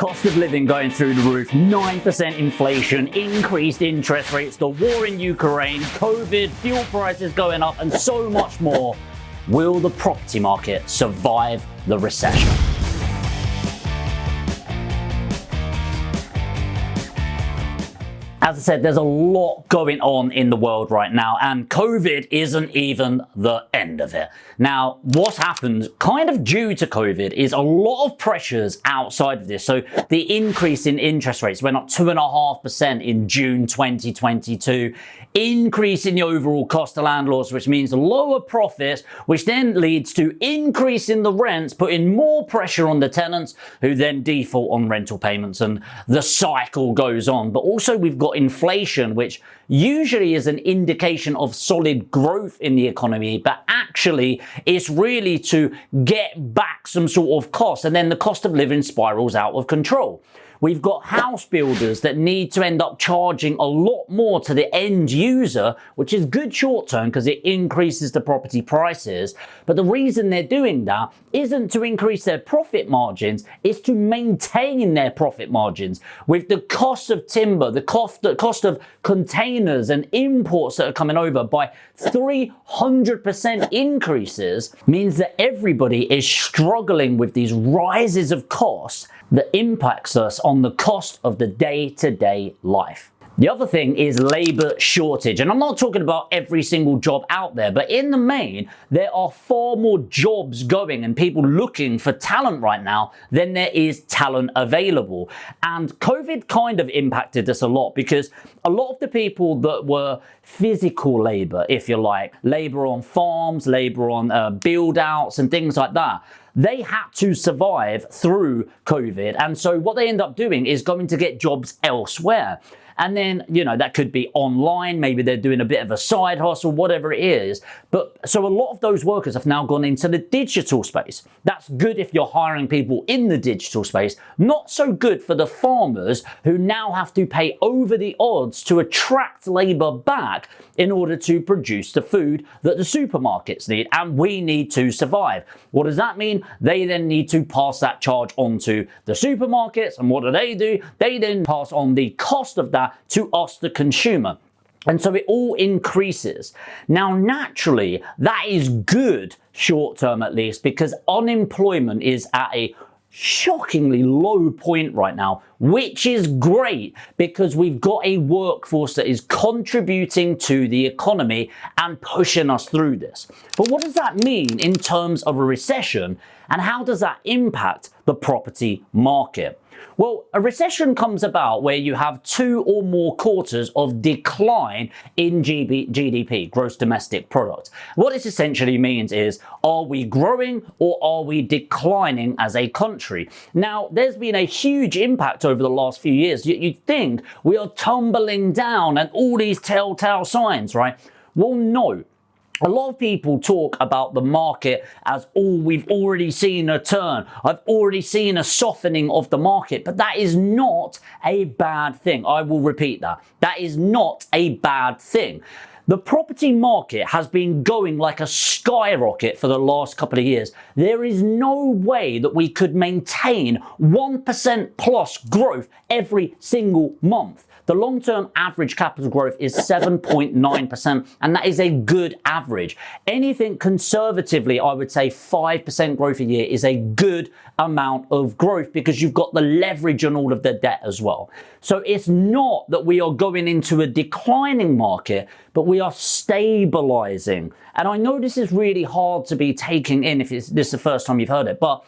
cost of living going through the roof, 9% inflation, increased interest rates, the war in Ukraine, COVID, fuel prices going up, and so much more. Will the property market survive the recession? As I said, there's a lot going on in the world right now, and COVID isn't even the end of it. Now, what's happened kind of due to COVID is a lot of pressures outside of this. So the increase in interest rates went up 2.5% in June 2022, increase in the overall cost to landlords, which means lower profits, which then leads to increase in the rents, putting more pressure on the tenants who then default on rental payments, and the cycle goes on. But also we've got inflation, which usually is an indication of solid growth in the economy, but actually it's really to get back some sort of cost, and then the cost of living spirals out of control. We've got house builders that need to end up charging a lot more to the end user, which is good short term because it increases the property prices. But the reason they're doing that isn't to increase their profit margins, it's to maintain their profit margins. With the cost of timber, the cost of containers and imports that are coming over by 300% increases, means that everybody is struggling with these rises of costs that impacts us on the cost of the day-to-day life. The other thing is labor shortage, and I'm not talking about every single job out there, but in the main, there are far more jobs going and people looking for talent right now than there is talent available. And COVID kind of impacted us a lot because a lot of the people that were physical labor, if you like, labor on farms, labor on build outs and things like that, they had to survive through COVID. And so what they end up doing is going to get jobs elsewhere. And then, that could be online. Maybe they're doing a bit of a side hustle, whatever it is. But so a lot of those workers have now gone into the digital space. That's good if you're hiring people in the digital space. Not so good for the farmers who now have to pay over the odds to attract labor back in order to produce the food that the supermarkets need and we need to survive. What does that mean? They then need to pass that charge on to the supermarkets. And what do? They then pass on the cost of that to us, the consumer. And so it all increases. Now, naturally, that is good short term at least, because unemployment is at a shockingly low point right now, which is great because we've got a workforce that is contributing to the economy and pushing us through this. But what does that mean in terms of a recession, and how does that impact the property market? Well, a recession comes about where you have 2 or more quarters of decline in GDP, gross domestic product. What this essentially means is, are we growing or are we declining as a country? Now, there's been a huge impact over the last few years. You'd think we are tumbling down and all these telltale signs, right? Well, no. A lot of people talk about the market as, we've already seen a turn. I've already seen a softening of the market, but that is not a bad thing. I will repeat that. That is not a bad thing. The property market has been going like a skyrocket for the last couple of years. There is no way that we could maintain 1% plus growth every single month. The long-term average capital growth is 7.9%, and that is a good average. Anything conservatively, I would say 5% growth a year is a good amount of growth because you've got the leverage on all of the debt as well. So it's not that we are going into a declining market, but we are stabilizing. And I know this is really hard to be taking in if this is the first time you've heard it, but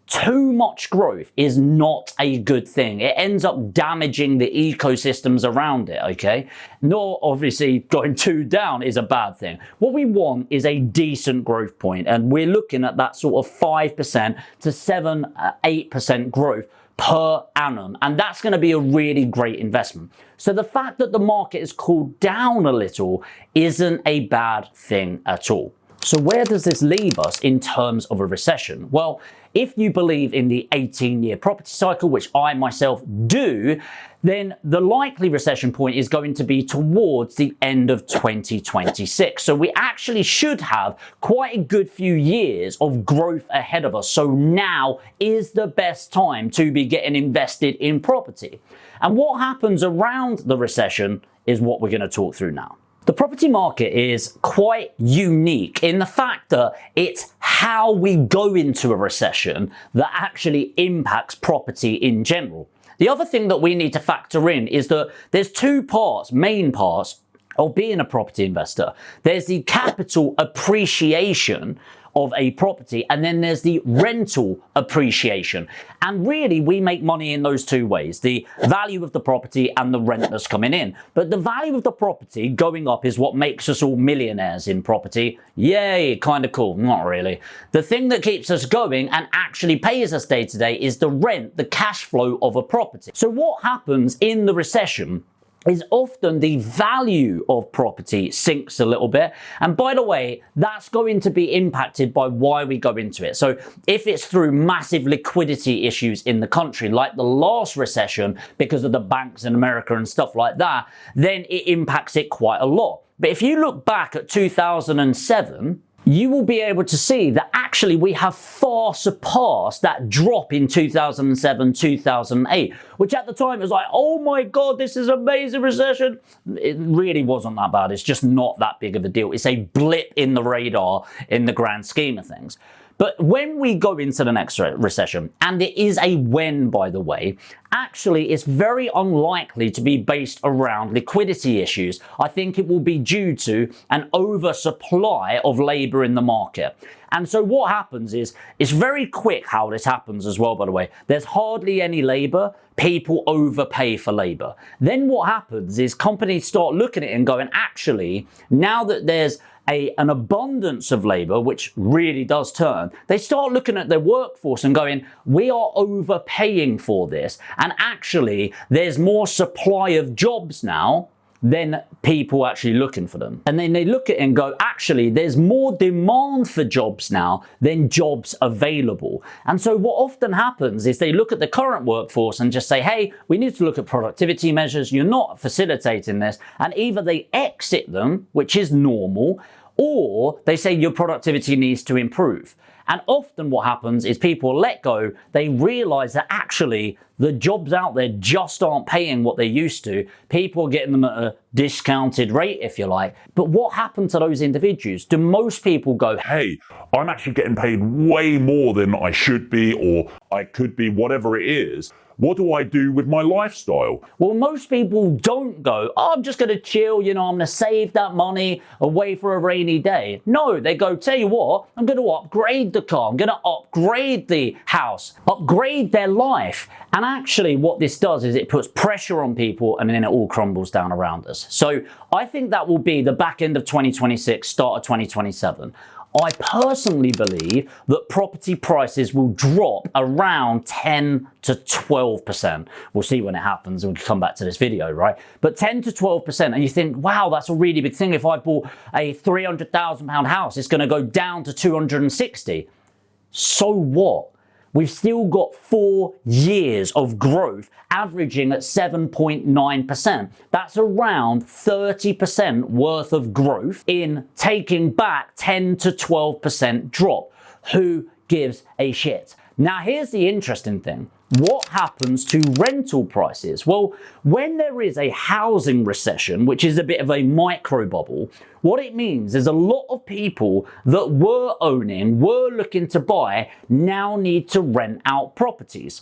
too much growth is not a good thing. It ends up damaging the ecosystems around it, okay? Nor obviously going too down is a bad thing. What we want is a decent growth point, and we're looking at that sort of 5% to 8% growth per annum, and that's going to be a really great investment. So the fact that the market has cooled down a little isn't a bad thing at all. So where does this leave us in terms of a recession? Well, if you believe in the 18-year property cycle, which I myself do, then the likely recession point is going to be towards the end of 2026. So we actually should have quite a good few years of growth ahead of us. So now is the best time to be getting invested in property. And what happens around the recession is what we're going to talk through now. The property market is quite unique in the fact that it's how we go into a recession that actually impacts property in general. The other thing that we need to factor in is that there's two parts, main parts, of being a property investor. There's the capital appreciation of a property, and then there's the rental appreciation. And really, we make money in those two ways, the value of the property and the rent that's coming in. But the value of the property going up is what makes us all millionaires in property. Yay, kind of cool. Not really. The thing that keeps us going and actually pays us day to day is the rent, the cash flow of a property. So what happens in the recession is often the value of property sinks a little bit. And by the way, that's going to be impacted by why we go into it. So if it's through massive liquidity issues in the country, like the last recession, because of the banks in America and stuff like that, then it impacts it quite a lot. But if you look back at 2007, you will be able to see that actually we have far surpassed that drop in 2007, 2008, which at the time was like, oh my God, this is amazing recession. It really wasn't that bad. It's just not that big of a deal. It's a blip in the radar in the grand scheme of things. But when we go into the next recession, and it is a when, by the way, actually it's very unlikely to be based around liquidity issues. I think it will be due to an oversupply of labor in the market. And so what happens is, it's very quick how this happens as well, by the way. There's hardly any labor. People overpay for labor. Then what happens is companies start looking at it and going, actually, now that there's an abundance of labor, which really does turn, they start looking at their workforce and going, we are overpaying for this. And actually, there's more supply of jobs now than people actually looking for them. And then they look at it and go, actually, there's more demand for jobs now than jobs available. And so what often happens is they look at the current workforce and just say, hey, we need to look at productivity measures. You're not facilitating this. And either they exit them, which is normal, or they say your productivity needs to improve. And often what happens is people let go, they realize that actually the jobs out there just aren't paying what they used to. People are getting them at a discounted rate, if you like. But what happened to those individuals? Do most people go, hey, I'm actually getting paid way more than I should be, or I could be, whatever it is. What do I do with my lifestyle? Well, most people don't go, oh, I'm just going to chill, I'm going to save that money away for a rainy day. No, they go, tell you what, I'm going to upgrade the car. I'm going to upgrade the house, upgrade their life. And actually what this does is it puts pressure on people and then it all crumbles down around us. So I think that will be the back end of 2026, start of 2027. I personally believe that property prices will drop around 10 to 12%. We'll see when it happens and we can come back to this video, right? But 10 to 12%, and you think, wow, that's a really big thing. If I bought a £300,000 house, it's going to go down to 260. So what? We've still got 4 years of growth averaging at 7.9%. That's around 30% worth of growth in taking back 10 to 12% drop. Who gives a shit? Now, here's the interesting thing. What happens to rental prices? Well, when there is a housing recession, which is a bit of a micro bubble, what it means is a lot of people that were looking to buy, now need to rent out properties.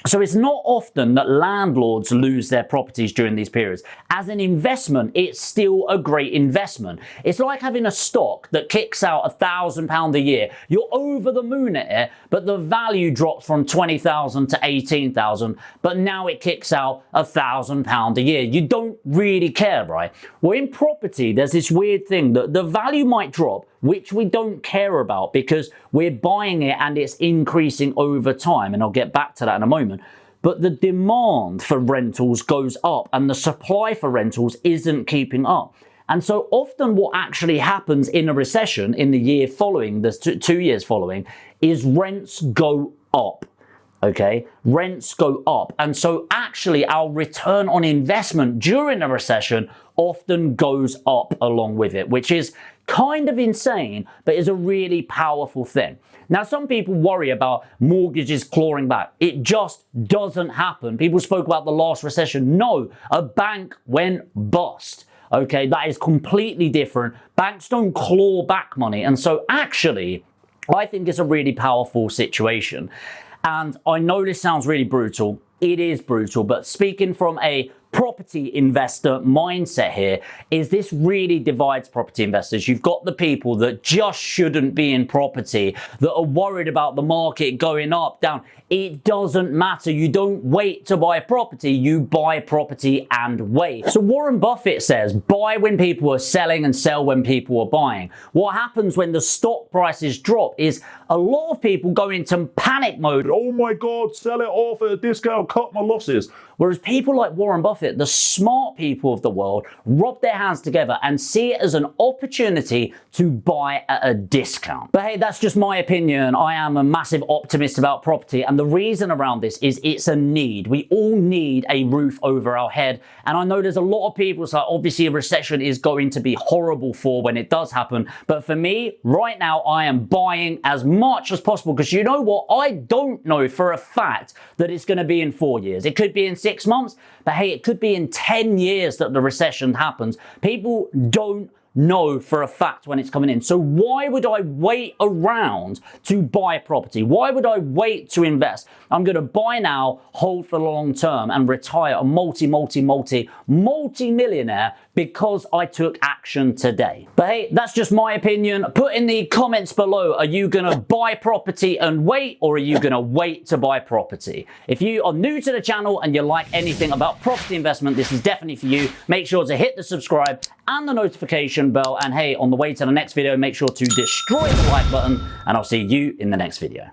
So it's not often that landlords lose their properties during these periods. As an investment, it's still a great investment. It's like having a stock that kicks out £1,000 a year. You're over the moon at it, but the value drops from 20,000 to 18,000, but now it kicks out £1,000 a year. You don't really care, right? Well, in property, there's this weird thing that the value might drop, which we don't care about because we're buying it and it's increasing over time. And I'll get back to that in a moment. But the demand for rentals goes up and the supply for rentals isn't keeping up. And so often what actually happens in a recession in the year following, the 2 years following, is rents go up. Okay, rents go up. And so actually our return on investment during a recession often goes up along with it, which is kind of insane, but is a really powerful thing. Now, some people worry about mortgages clawing back. It just doesn't happen. People spoke about the last recession. No, a bank went bust. Okay, that is completely different. Banks don't claw back money. And so actually, I think it's a really powerful situation. And I know this sounds really brutal. It is brutal, but speaking from a property investor mindset here, is this really divides property investors. You've got the people that just shouldn't be in property, that are worried about the market going up, down. It doesn't matter. You don't wait to buy a property, you buy property and wait. So Warren Buffett says, buy when people are selling and sell when people are buying. What happens when the stock prices drop is a lot of people go into panic mode. Oh my God, sell it off at a discount, cut my losses. Whereas people like Warren Buffett, the smart people of the world, rub their hands together and see it as an opportunity to buy at a discount. But hey, that's just my opinion. I am a massive optimist about property, and the reason around this is it's a need. We all need a roof over our head. And I know there's a lot of people, so obviously a recession is going to be horrible for when it does happen. But for me, right now, I am buying as much as possible, because you know what? I don't know for a fact that it's going to be in 4 years. It could be in 6 months, but hey, it could be in 10 years that the recession happens. People don't know for a fact when it's coming in. So why would I wait around to buy property? Why would I wait to invest? I'm going to buy now, hold for the long term, and retire a multi-millionaire because I took action today. But hey, that's just my opinion. Put in the comments below, are you going to buy property and wait, or are you going to wait to buy property? If you are new to the channel and you like anything about property investment, this is definitely for you. Make sure to hit the subscribe and the notification bell. And hey, on the way to the next video, make sure to destroy the like button, and I'll see you in the next video.